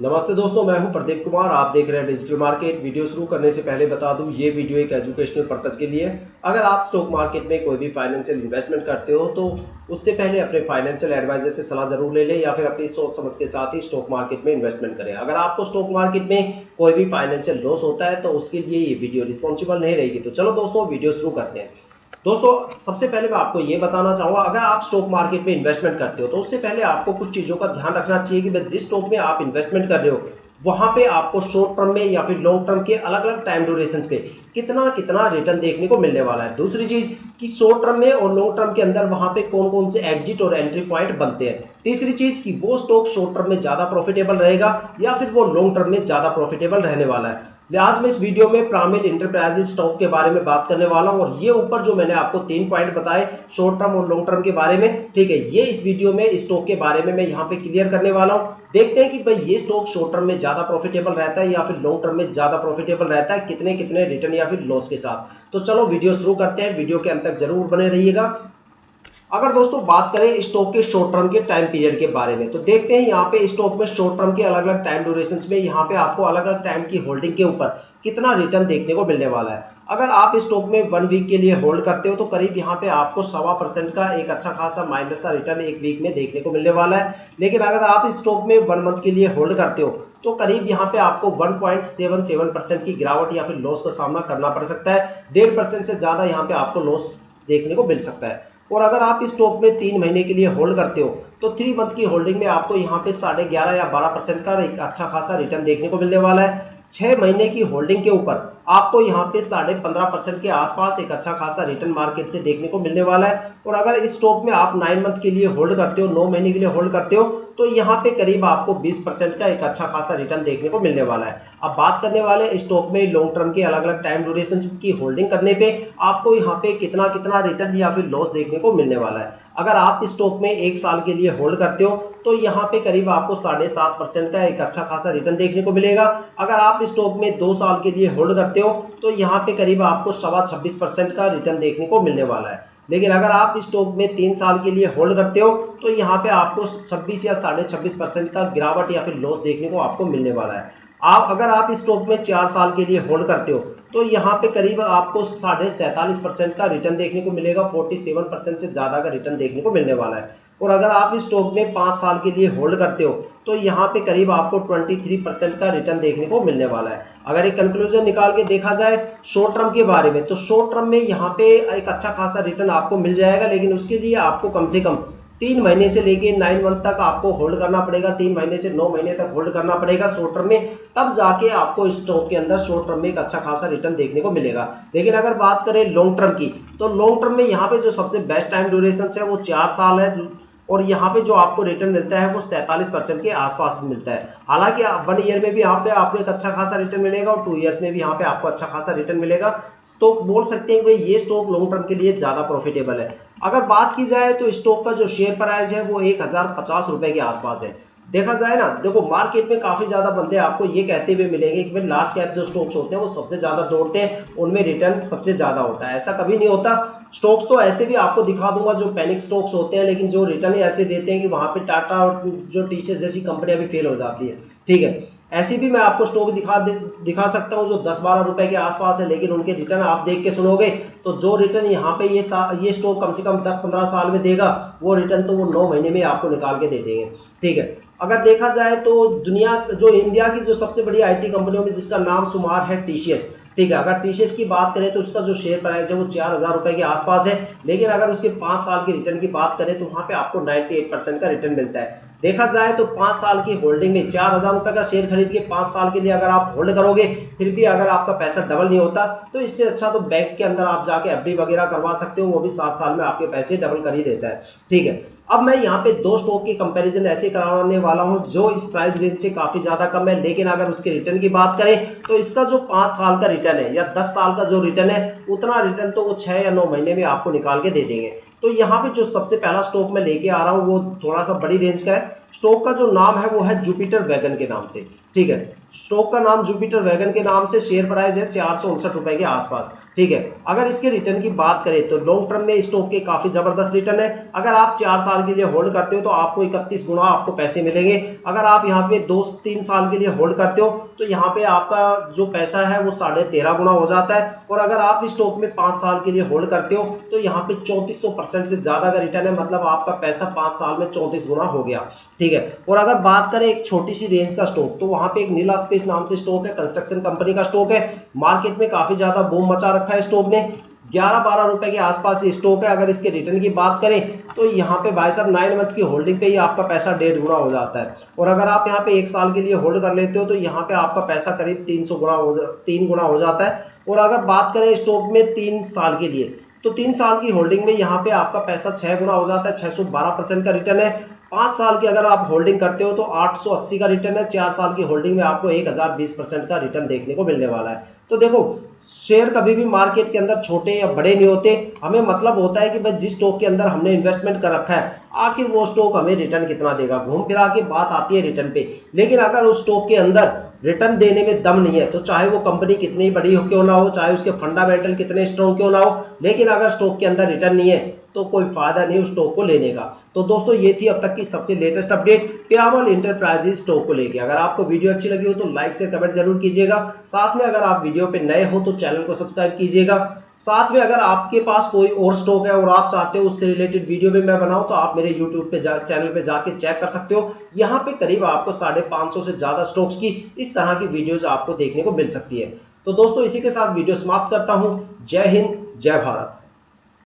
नमस्ते दोस्तों, मैं हूं प्रदीप कुमार। आप देख रहे हैं डिजिटल मार्केट। वीडियो शुरू करने से पहले बता दूं, ये वीडियो एक एजुकेशनल पर्पज के लिए है। अगर आप स्टॉक मार्केट में कोई भी फाइनेंशियल इन्वेस्टमेंट करते हो तो उससे पहले अपने फाइनेंशियल एडवाइजर से सलाह जरूर ले लें या फिर अपनी सोच समझ के साथ ही स्टॉक मार्केट में इन्वेस्टमेंट करें। अगर आपको स्टॉक मार्केट में कोई भी फाइनेंशियल लॉस होता है तो उसके लिए ये वीडियो रिस्पॉन्सिबल नहीं रहेगी। तो चलो दोस्तों, वीडियो शुरू करते हैं। दोस्तों, सबसे पहले मैं आपको ये बताना चाहूंगा, अगर आप स्टॉक मार्केट में इन्वेस्टमेंट करते हो तो उससे पहले आपको कुछ चीजों का ध्यान रखना चाहिए कि जिस स्टॉक में आप इन्वेस्टमेंट कर रहे हो वहां पे आपको शॉर्ट टर्म में या फिर लॉन्ग टर्म के अलग अलग टाइम ड्यूरेशन पे कितना कितना रिटर्न देखने को मिलने वाला है। दूसरी चीज कि शॉर्ट टर्म में और लॉन्ग टर्म के अंदर वहां पे कौन कौन से एग्जिट और एंट्री पॉइंट बनते हैं। तीसरी चीज कि वो स्टॉक शॉर्ट टर्म में ज्यादा प्रॉफिटेबल रहेगा या फिर वो लॉन्ग टर्म में ज्यादा प्रॉफिटेबल रहने वाला है। आज मैं इस वीडियो में प्रामिल इंटरप्राइजेज स्टॉक के बारे में बात करने वाला हूं और ये ऊपर जो मैंने आपको 3 पॉइंट बताए शॉर्ट टर्म और लॉन्ग टर्म के बारे में, ठीक है, ये इस वीडियो में स्टॉक के बारे में मैं यहाँ पे क्लियर करने वाला हूं। देखते हैं कि भाई ये स्टॉक शॉर्ट टर्म में ज्यादा प्रॉफिटेबल रहता है या फिर लॉन्ग टर्म में ज्यादा प्रॉफिटेबल रहता है, कितने कितने रिटर्न या फिर लॉस के साथ। तो चलो वीडियो शुरू करते हैं। वीडियो के अंत तक जरूर बने रहिएगा। अगर दोस्तों बात करें स्टॉक के शॉर्ट टर्म के टाइम पीरियड के बारे में तो देखते हैं यहाँ पे स्टॉक में शॉर्ट टर्म के अलग अलग टाइम ड्यूरेशन में यहाँ पे आपको अलग अलग टाइम की होल्डिंग के ऊपर कितना रिटर्न देखने को मिलने वाला है। अगर आप स्टॉक में 1 वीक के लिए होल्ड करते हो तो करीब यहाँ पे आपको 1.25% का एक अच्छा खासा माइनस का रिटर्न एक वीक में देखने को मिलने वाला है। लेकिन अगर आप इस स्टॉक में 1 मंथ के लिए होल्ड करते हो तो करीब यहाँ पे आपको 1.77% की गिरावट या फिर लॉस का सामना करना पड़ सकता है। 1.5% से ज्यादा यहाँ पे आपको लॉस देखने को मिल सकता है। और अगर आप इस स्टॉक में 3 महीने के लिए होल्ड करते हो तो 3 मंथ की होल्डिंग में आपको यहाँ पे 11.5 या 12% का एक अच्छा खासा रिटर्न देखने को मिलने वाला है। 6 महीने की होल्डिंग के ऊपर आपको यहाँ पे 15.5% के आसपास एक अच्छा खासा रिटर्न मार्केट से देखने को मिलने वाला है। और अगर इस स्टॉक में आप 9 मंथ के लिए होल्ड करते हो, 9 महीने के लिए होल्ड करते हो तो यहाँ पे करीब आपको 20% का एक अच्छा खासा रिटर्न देखने को मिलने वाला है। अब बात करने वाले स्टॉक में लॉन्ग टर्म के अलग अलग टाइम ड्यूरेशन की होल्डिंग करने पे आपको यहाँ पे कितना कितना रिटर्न या फिर लॉस देखने को मिलने वाला है। अगर आप इस स्टॉक में 1 साल के लिए होल्ड करते हो तो यहाँ पे करीब आपको 7.5% का एक अच्छा खासा रिटर्न देखने को मिलेगा। अगर आप इस स्टॉक में 2 साल के लिए होल्ड करते हो तो यहाँ पे करीब आपको 26.25% का रिटर्न देखने को मिलने वाला है। लेकिन अगर आप इस स्टॉक में 3 साल के लिए होल्ड करते हो तो यहाँ पे आपको 26 या 26.5% का गिरावट या फिर लॉस देखने को आपको मिलने वाला है। अगर आप इस स्टॉक में 4 साल के लिए होल्ड करते हो तो यहाँ पे करीब आपको 47.5% का रिटर्न देखने को मिलेगा। 47% से ज्यादा का रिटर्न देखने को मिलने वाला है। और अगर आप इस स्टॉक में 5 साल के लिए होल्ड करते हो तो यहाँ पे करीब आपको 23% का रिटर्न देखने को मिलने वाला है। अगर एक कंक्लूजन निकाल के देखा जाए शॉर्ट टर्म के बारे में तो शॉर्ट टर्म में यहाँ पे एक अच्छा खासा रिटर्न आपको मिल जाएगा, लेकिन उसके लिए आपको कम से कम 3 महीने से लेके 9 मंथ तक आपको होल्ड करना पड़ेगा। 3 महीने से 9 महीने तक होल्ड करना पड़ेगा शॉर्ट टर्म में, तब जाके आपको स्टॉक के अंदर शॉर्ट टर्म में एक अच्छा खासा रिटर्न देखने को मिलेगा। लेकिन अगर बात करें लॉन्ग टर्म की तो लॉन्ग टर्म में यहाँ पे जो सबसे बेस्ट टाइम ड्यूरेशन है वो 4 साल है और यहाँ पे जो आपको रिटर्न मिलता है वो 47% के आसपास मिलता है। हालांकि 1 ईयर में भी यहाँ पे आपको एक अच्छा खासा रिटर्न मिलेगा और 2 ईयर्स में भी यहाँ पे आपको अच्छा खासा रिटर्न मिलेगा। तो बोल सकते हैं कि ये स्टॉक लॉन्ग टर्म के लिए ज्यादा प्रॉफिटेबल है। अगर बात की जाए तो स्टॉक का जो शेयर प्राइस है वो 1050 रुपए के आसपास है। देखा जाए ना, देखो मार्केट में काफी ज्यादा बंदे आपको ये कहते हुए मिलेंगे कि भाई लार्ज कैप जो स्टॉक्स होते हैं वो सबसे ज्यादा दौड़ते हैं, उनमें रिटर्न सबसे ज्यादा होता है। ऐसा कभी नहीं होता। स्टॉक्स तो ऐसे भी आपको दिखा दूंगा जो पैनिक स्टॉक्स होते हैं, लेकिन जो रिटर्न ऐसे देते हैं कि वहां पे टाटा और जो टीसीएस जैसी कंपनियां भी फेल हो जाती है। ठीक है, ऐसी भी मैं आपको स्टॉक दिखा सकता हूं जो 10-12 रुपए के आसपास है, लेकिन उनके रिटर्न आप देख के सुनोगे तो जो रिटर्न यहाँ पे ये स्टॉक कम से कम 10-15 साल में देगा वो रिटर्न तो वो 9 महीने में आपको निकाल के दे देंगे। ठीक है, अगर देखा जाए तो इंडिया की जो सबसे बड़ी आईटी कंपनियों में जिसका नाम शुमार है टीसीएस। ठीक है, अगर टीसीएस की बात करें तो उसका जो शेयर प्राइस है वो 4000 रुपए के आसपास है। लेकिन अगर उसके 5 साल की रिटर्न की बात करें तो वहां पे आपको 98% का रिटर्न मिलता है। देखा जाए तो 5 साल की होल्डिंग में 4000 रुपए का शेयर खरीद के 5 साल के लिए अगर आप होल्ड करोगे फिर भी अगर आपका पैसा डबल नहीं होता तो इससे अच्छा तो बैंक के अंदर आप जाके एफडी वगैरह करवा सकते हो, वो भी 7 साल में आपके पैसे डबल कर ही देता है। ठीक है, अब मैं यहाँ पे 2 स्टॉक की कंपैरिजन ऐसे कराने वाला हूँ जो इस प्राइस रेंज से काफी ज्यादा कम है, लेकिन अगर उसके रिटर्न की बात करें तो इसका जो 5 साल का रिटर्न है या 10 साल का जो रिटर्न है उतना रिटर्न तो वो 6 या 9 महीने में आपको निकाल के दे देंगे। तो यहाँ पे जो सबसे पहला स्टॉक मैं लेके आ रहा हूँ वो थोड़ा सा बड़ी रेंज का है। स्टॉक का जो नाम है वो है जुपिटर वैगन के नाम से। ठीक है, स्टॉक का नाम जुपिटर वैगन के नाम से, शेयर प्राइस है 459 रुपए के आसपास। ठीक है, अगर इसके रिटर्न की बात करें तो लॉन्ग टर्म में स्टॉक के काफी जबरदस्त रिटर्न है। अगर आप 4 साल के लिए होल्ड करते हो तो आपको 31 गुना आपको पैसे मिलेंगे। अगर आप यहाँ पे 2-3 साल के लिए होल्ड करते हो तो यहाँ पे आपका जो पैसा है वो 13.5 गुना हो जाता है। और अगर आप स्टॉक में 5 साल के लिए होल्ड करते हो तो यहाँ पे 3400% से ज्यादा का रिटर्न है, मतलब आपका पैसा 5 साल में 34 गुना हो गया। ठीक है, और अगर बात करें एक छोटी सी रेंज का स्टॉक, तो वहां पे एक नीला स्पेस नाम से स्टॉक है, कंस्ट्रक्शन कंपनी का स्टॉक है। मार्केट में काफी ज्यादा बूम मचा रखा है स्टॉक ने, 11-12 रुपए के आसपास ये स्टॉक है। अगर इसके रिटर्न की बात करें तो यहाँ पे भाई साहब 9 मंथ की होल्डिंग पे ही आपका पैसा 1.5 गुना हो जाता है। और अगर आप यहाँ पे 1 साल के लिए होल्ड कर लेते हो तो यहाँ पे आपका पैसा करीब 3 गुना हो जाता है। और अगर बात करें स्टॉक में 3 साल के लिए, तो 3 साल की होल्डिंग में यहाँ पे आपका पैसा 6 गुना हो जाता है, 612% का रिटर्न है। 5 साल की अगर आप होल्डिंग करते हो तो 880 का रिटर्न है, 4 साल की होल्डिंग में आपको 1020% का रिटर्न देखने को मिलने वाला है। तो देखो, शेयर कभी भी मार्केट के अंदर छोटे या बड़े नहीं होते, हमें मतलब होता है कि भाई जिस स्टॉक के अंदर हमने इन्वेस्टमेंट कर रखा है आखिर वो स्टॉक हमें रिटर्न कितना देगा, घूम फिरा के बात आती है रिटर्न पे। लेकिन अगर उस स्टॉक के अंदर रिटर्न देने में दम नहीं है तो चाहे वो कंपनी कितनी बड़ी हो क्यों ना हो, चाहे उसके फंडामेंटल कितने स्ट्रॉन्ग क्यों ना हो, लेकिन अगर स्टॉक के अंदर रिटर्न नहीं है तो कोई फायदा नहीं उस स्टॉक को लेने का। तो दोस्तों ये थी अब तक की सबसे latest update Piramal enterprises stock को लेके। अगर आपको वीडियो अच्छी लगी हो तो लाइक से कमेंट जरूर कीजिएगा। साथ में अगर आप वीडियो पे नए हो तो चैनल को सब्सक्राइब कीजिएगा। साथ में अगर आपके पास कोई और स्टॉक है और आप चाहते हो उससे रिलेटेड वीडियो भी मैं बनाऊं तो आप मेरे यूट्यूब पे चैनल पे जाके चेक कर सकते हो। यहाँ पे करीब आपको 550 से ज्यादा स्टॉक्स की इस तरह की वीडियोज आपको देखने को मिल सकती है। तो दोस्तों इसी के साथ वीडियो समाप्त करता हूं। जय हिंद, जय भारत।